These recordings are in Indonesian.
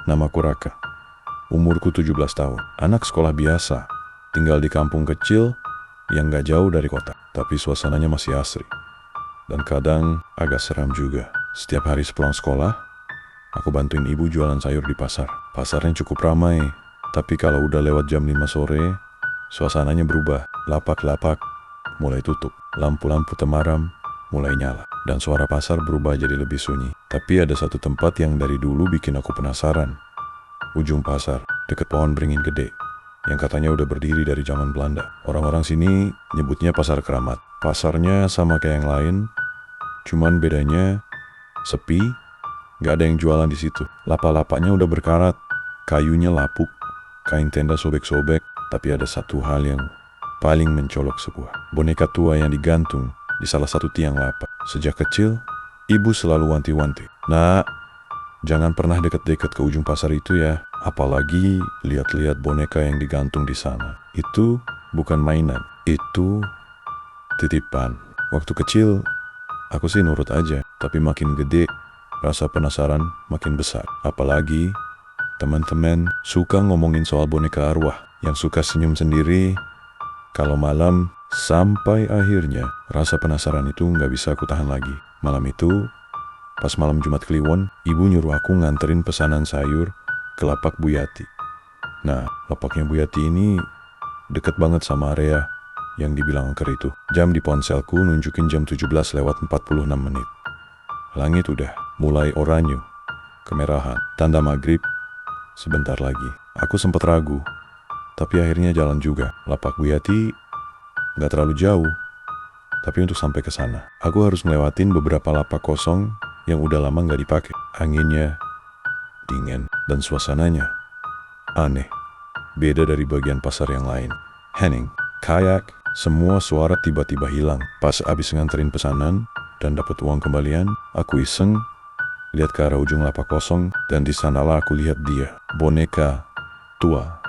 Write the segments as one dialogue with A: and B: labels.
A: Namaku Raka. Umurku 17 tahun. Anak sekolah biasa. Tinggal di kampung kecil yang gak jauh dari kota. Tapi suasananya masih asri. Dan kadang agak seram juga. Setiap hari sepulang sekolah, aku bantuin ibu jualan sayur di pasar. Pasarnya cukup ramai. Tapi kalau udah lewat jam 5 sore, suasananya berubah. Lapak-lapak mulai tutup. Lampu-lampu temaram mulai nyala. Dan suara pasar berubah jadi lebih sunyi. Tapi ada satu tempat yang dari dulu bikin aku penasaran. Ujung pasar, deket pohon beringin gede, yang katanya udah berdiri dari zaman Belanda. Orang-orang sini nyebutnya pasar keramat. Pasarnya sama kayak yang lain, cuman bedanya sepi, gak ada yang jualan di situ. Lapak-lapaknya udah berkarat, kayunya lapuk, kain tenda sobek-sobek. Tapi ada satu hal yang paling mencolok, sebuah boneka tua yang digantung di salah satu tiang lapak. Sejak kecil, ibu selalu wanti-wanti, "Nak, jangan pernah deket-deket ke ujung pasar itu ya. Apalagi lihat-lihat boneka yang digantung di sana. Itu bukan mainan, itu titipan." Waktu kecil, aku sih nurut aja. Tapi makin gede, rasa penasaran makin besar. Apalagi teman-teman suka ngomongin soal boneka arwah yang suka senyum sendiri kalau malam. Sampai akhirnya rasa penasaran itu gak bisa aku tahan lagi. Malam itu, pas malam Jumat Kliwon, ibu nyuruh aku nganterin pesanan sayur ke lapak Bu Yati. Nah, lapaknya Bu Yati ini deket banget sama area yang dibilang angker itu. Jam di ponselku nunjukin jam 17:46. Langit udah mulai oranye, kemerahan, tanda maghrib sebentar lagi. Aku sempat ragu, tapi akhirnya jalan juga. Lapak Bu Yati gak terlalu jauh, tapi untuk sampai ke sana, aku harus ngelewatin beberapa lapak kosong yang udah lama gak dipakai. Anginnya dingin dan suasananya aneh, beda dari bagian pasar yang lain. Hening, kayak semua suara tiba-tiba hilang. Pas abis nganterin pesanan dan dapat uang kembalian, aku iseng lihat ke arah ujung lapak kosong, dan di sanalah aku lihat dia, boneka tua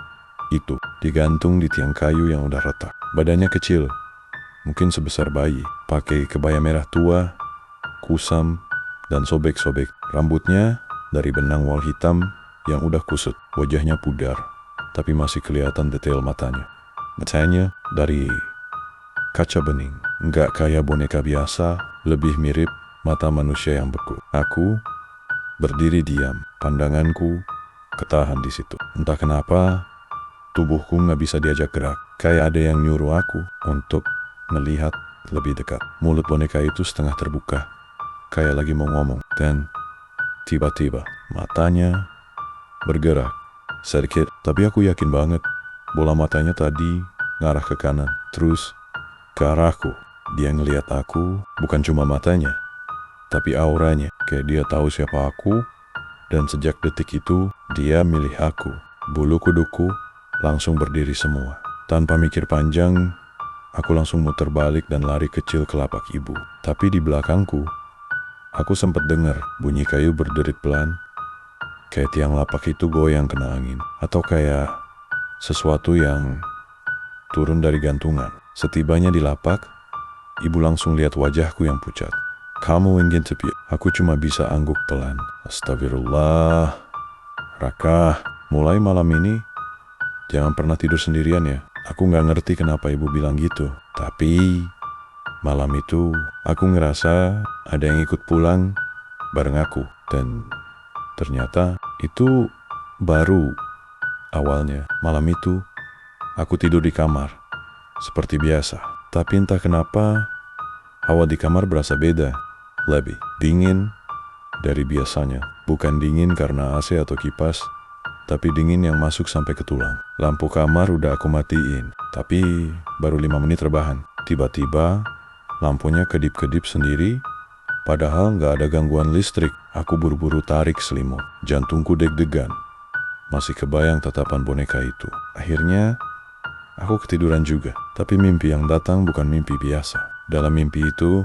A: itu, digantung di tiang kayu yang udah retak. Badannya kecil, mungkin sebesar bayi, pakai kebaya merah tua, kusam, dan sobek-sobek. Rambutnya dari benang wol hitam yang udah kusut. Wajahnya pudar, tapi masih kelihatan detail matanya. Matanya dari kaca bening, nggak kayak boneka biasa, lebih mirip mata manusia yang beku. Aku berdiri diam, pandanganku ketahan di situ. Entah kenapa, tubuhku nggak bisa diajak gerak. Kayak ada yang nyuruh aku untuk melihat lebih dekat. Mulut boneka itu setengah terbuka, kayak lagi mau ngomong. Dan tiba-tiba matanya bergerak sedikit. Tapi aku yakin banget bola matanya tadi ngarah ke kanan, terus ke arahku. Dia ngelihat aku, bukan cuma matanya, tapi auranya. Kayak dia tahu siapa aku, dan sejak detik itu dia milih aku. Bulu kuduku langsung berdiri semua. Tanpa mikir panjang, aku langsung muter balik dan lari kecil ke lapak ibu. Tapi di belakangku, aku sempat dengar bunyi kayu berderit pelan, kayak tiang lapak itu goyang kena angin, atau kayak sesuatu yang turun dari gantungan. Setibanya di lapak, ibu langsung lihat wajahku yang pucat. "Kamu ingin tepi?" Aku cuma bisa angguk pelan. "Astagfirullah, Raka, mulai malam ini jangan pernah tidur sendirian ya." Aku gak ngerti kenapa ibu bilang gitu, tapi malam itu aku ngerasa ada yang ikut pulang bareng aku. Dan ternyata itu baru awalnya. Malam itu aku tidur di kamar seperti biasa, tapi entah kenapa hawa di kamar berasa beda, lebih dingin dari biasanya. Bukan dingin karena AC atau kipas, tapi dingin yang masuk sampai ke tulang. Lampu kamar udah aku matiin, tapi baru 5 menit rebahan. Tiba-tiba lampunya kedip-kedip sendiri, padahal gak ada gangguan listrik. Aku buru-buru tarik selimut, jantungku deg-degan. Masih kebayang tatapan boneka itu. Akhirnya aku ketiduran juga, tapi mimpi yang datang bukan mimpi biasa. Dalam mimpi itu,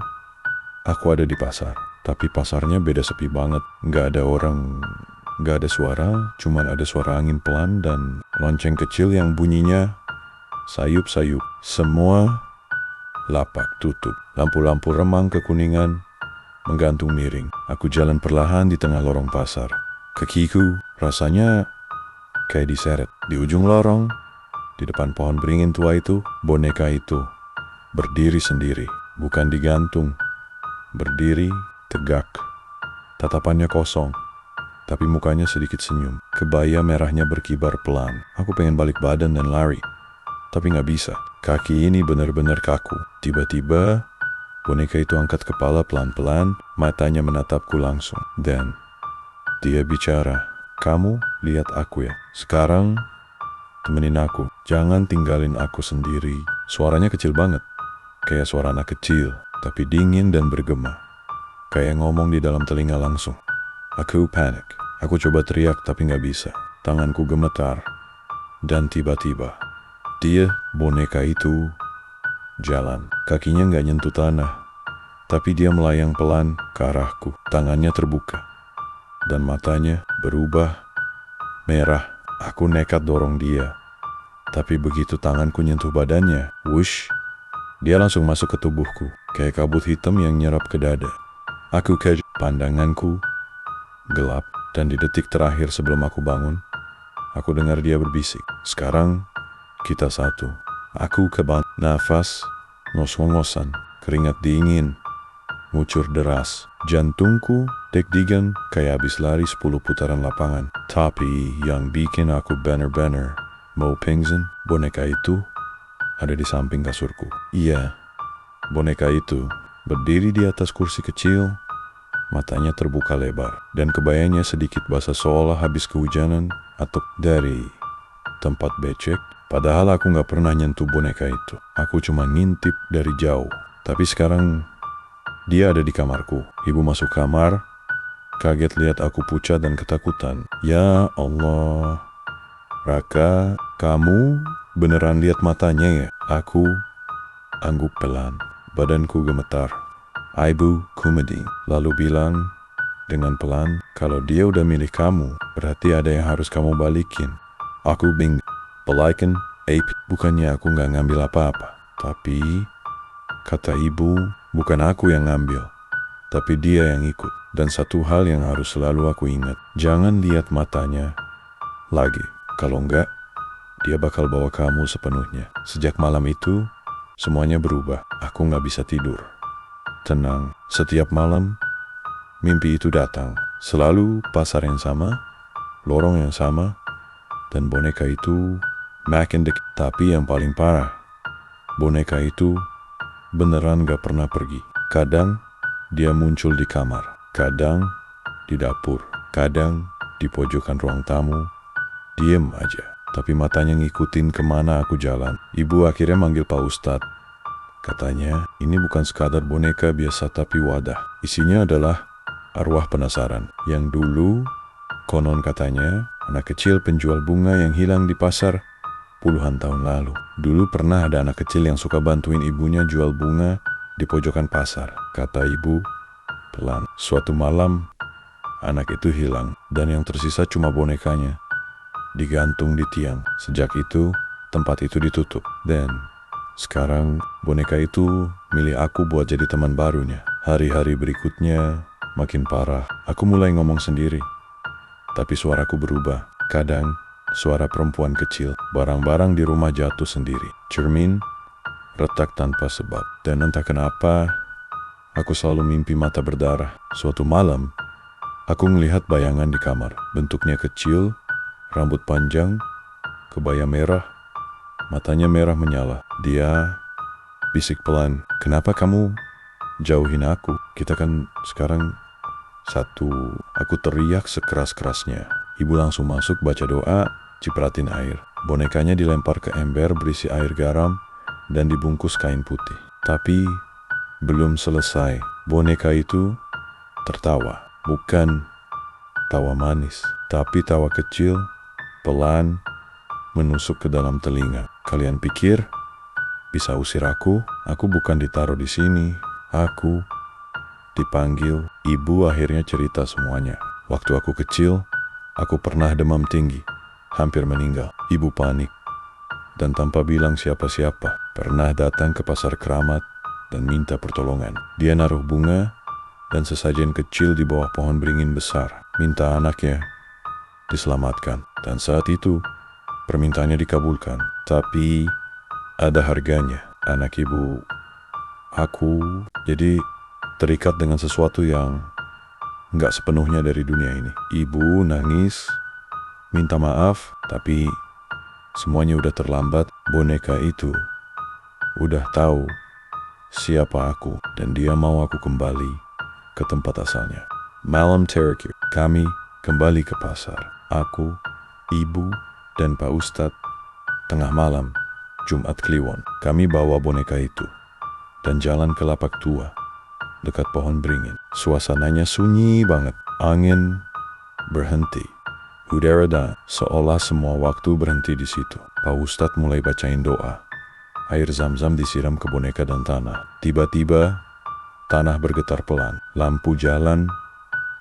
A: aku ada di pasar, tapi pasarnya beda, sepi banget. Gak ada orang, gak ada suara, cuman ada suara angin pelan dan lonceng kecil yang bunyinya sayup-sayup. Semua lapak tutup, lampu-lampu remang kekuningan menggantung miring. Aku jalan perlahan di tengah lorong pasar. Kakiku Rasanya kayak diseret. Di ujung lorong, di depan pohon beringin tua itu, boneka itu berdiri sendiri, bukan digantung. Berdiri tegak, tatapannya kosong, tapi mukanya sedikit senyum. Kebaya merahnya berkibar pelan. Aku pengen balik badan dan lari, tapi nggak bisa. Kaki ini benar-benar kaku. Tiba-tiba, boneka itu angkat kepala pelan-pelan, matanya menatapku langsung. Dan dia bicara, "Kamu lihat aku ya? Sekarang temenin aku. Jangan tinggalin aku sendiri." Suaranya kecil banget, kayak suara anak kecil, tapi dingin dan bergema. Kayak ngomong di dalam telinga langsung. Aku panik. Aku coba teriak tapi nggak bisa. Tanganku gemetar. Dan tiba-tiba, dia, boneka itu, jalan. Kakinya nggak nyentuh tanah, tapi dia melayang pelan ke arahku. Tangannya terbuka, dan matanya berubah merah. Aku nekat dorong dia, tapi begitu tanganku nyentuh badannya, wush, dia langsung masuk ke tubuhku, kayak kabut hitam yang nyerap ke dada. Aku pandanganku gelap, dan di detik terakhir sebelum aku bangun, aku dengar dia berbisik, "Sekarang kita satu." Aku nafas ngos-ngosan, keringat dingin ngucur deras. Jantungku deg-degan kayak habis lari 10 putaran lapangan. Tapi yang bikin aku bener-bener mau pingsan, boneka itu ada di samping kasurku. Iya, boneka itu berdiri di atas kursi kecil, matanya terbuka lebar, dan kebayanya sedikit basah seolah habis kehujanan atau dari tempat becek. Padahal aku gak pernah nyentuh boneka itu. Aku cuma ngintip dari jauh. Tapi sekarang dia ada di kamarku. Ibu masuk kamar, kaget lihat aku pucat dan ketakutan. "Ya Allah, Raka, kamu beneran lihat matanya ya?" Aku angguk pelan, badanku gemetar. Ibu kumedi, lalu bilang dengan pelan, "Kalau dia udah milih kamu, berarti ada yang harus kamu balikin." Aku bingung. Balikin? Bukannya aku gak ngambil apa-apa. Tapi, kata ibu, bukan aku yang ngambil, tapi dia yang ikut. Dan satu hal yang harus selalu aku ingat, jangan lihat matanya lagi. Kalau enggak, dia bakal bawa kamu sepenuhnya. Sejak malam itu, semuanya berubah. Aku gak bisa tidur tenang. Setiap malam, mimpi itu datang. Selalu pasar yang sama, lorong yang sama, dan boneka itu makin dekat. Tapi yang paling parah, boneka itu beneran gak pernah pergi. Kadang dia muncul di kamar, kadang di dapur, kadang di pojokan ruang tamu. Diem aja, tapi matanya ngikutin kemana aku jalan. Ibu akhirnya manggil Pak Ustadz. Katanya, ini bukan sekadar boneka biasa tapi wadah. Isinya adalah arwah penasaran. Yang dulu, konon katanya, anak kecil penjual bunga yang hilang di pasar puluhan tahun lalu. Dulu pernah ada anak kecil yang suka bantuin ibunya jual bunga di pojokan pasar. Kata ibu pelan, suatu malam anak itu hilang, dan yang tersisa cuma bonekanya, digantung di tiang. Sejak itu, tempat itu ditutup. Dan sekarang boneka itu milik aku buat jadi teman barunya. Hari-hari berikutnya makin parah. Aku mulai ngomong sendiri, tapi suaraku berubah. Kadang suara perempuan kecil, barang-barang di rumah jatuh sendiri, cermin retak tanpa sebab. Dan entah kenapa, aku selalu mimpi mata berdarah. Suatu malam, aku melihat bayangan di kamar. Bentuknya kecil, rambut panjang, kebaya merah, matanya merah menyala. Dia bisik pelan, "Kenapa kamu jauhin aku? Kita kan sekarang satu." Aku teriak sekeras-kerasnya. Ibu langsung masuk baca doa, cipratin air. Bonekanya dilempar ke ember berisi air garam dan dibungkus kain putih. Tapi belum selesai, boneka itu tertawa. Bukan tawa manis, tapi tawa kecil, pelan, menusuk ke dalam telinga. Kalian pikir bisa usir aku? Aku bukan ditaruh di sini. Aku dipanggil. Ibu akhirnya cerita semuanya. Waktu aku kecil, aku pernah demam tinggi, hampir meninggal. Ibu panik, dan tanpa bilang siapa-siapa, pernah datang ke pasar keramat dan minta pertolongan. Dia naruh bunga dan sesajen kecil di bawah pohon beringin besar. Minta anaknya diselamatkan. Dan saat itu, permintaannya dikabulkan. Tapi ada harganya. Anak ibu aku jadi terikat dengan sesuatu yang nggak sepenuhnya dari dunia ini. Ibu nangis, minta maaf, tapi semuanya udah terlambat. Boneka itu udah tahu siapa aku dan dia mau aku kembali ke tempat asalnya. Malam terakhir, kami kembali ke pasar. Aku, ibu, dan Pak Ustadz. Tengah malam, Jumat Kliwon, kami bawa boneka itu dan jalan ke lapak tua dekat pohon beringin. Suasananya sunyi banget. Angin berhenti. Udara dan seolah semua waktu berhenti di situ. Pak Ustadz mulai bacain doa. Air zam-zam disiram ke boneka dan tanah. Tiba-tiba tanah bergetar pelan. Lampu jalan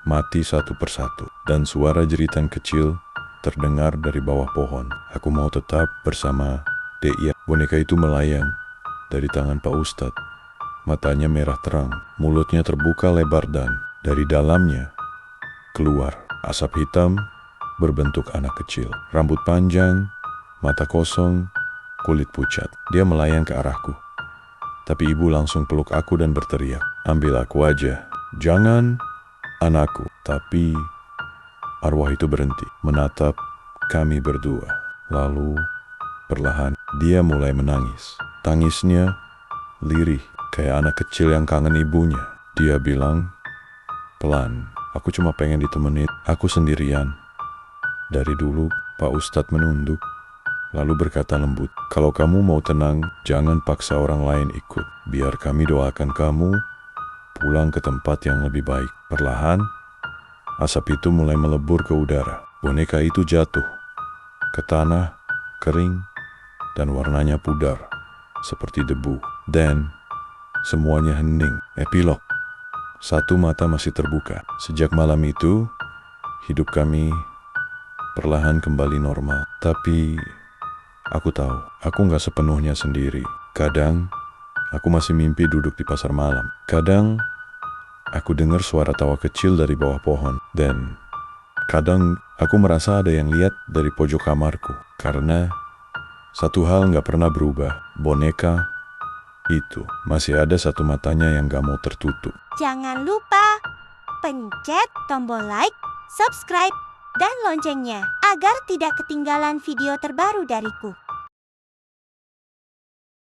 A: mati satu persatu. Dan suara jeritan kecil terdengar dari bawah pohon. Aku mau tetap bersama Dea. Boneka itu melayang dari tangan Pak Ustadz. Matanya merah terang. Mulutnya terbuka lebar dan dari dalamnya keluar asap hitam berbentuk anak kecil. Rambut panjang, mata kosong, kulit pucat. Dia melayang ke arahku. Tapi ibu langsung peluk aku dan berteriak, "Ambil aku aja. Jangan anakku." Tapi arwah itu berhenti, menatap kami berdua. Lalu perlahan dia mulai menangis. Tangisnya lirih, kayak anak kecil yang kangen ibunya. Dia bilang, "Pelan, aku cuma pengen ditemenin. Aku sendirian." Dari dulu, Pak Ustadz menunduk, lalu berkata lembut, "Kalau kamu mau tenang, jangan paksa orang lain ikut. Biar kami doakan kamu pulang ke tempat yang lebih baik." Perlahan, asap itu mulai melebur ke udara. Boneka itu jatuh ke tanah, kering, dan warnanya pudar, seperti debu. Dan semuanya hening. Epilog. Satu mata masih terbuka. Sejak malam itu, hidup kami perlahan kembali normal. Tapi aku tahu, aku gak sepenuhnya sendiri. Kadang, aku masih mimpi duduk di pasar malam. Kadang, aku dengar suara tawa kecil dari bawah pohon. Dan kadang, aku merasa ada yang lihat dari pojok kamarku. Karena satu hal gak pernah berubah. Boneka itu masih ada satu matanya yang gak mau tertutup.
B: Jangan lupa pencet tombol like, subscribe, dan loncengnya agar tidak ketinggalan video terbaru dariku.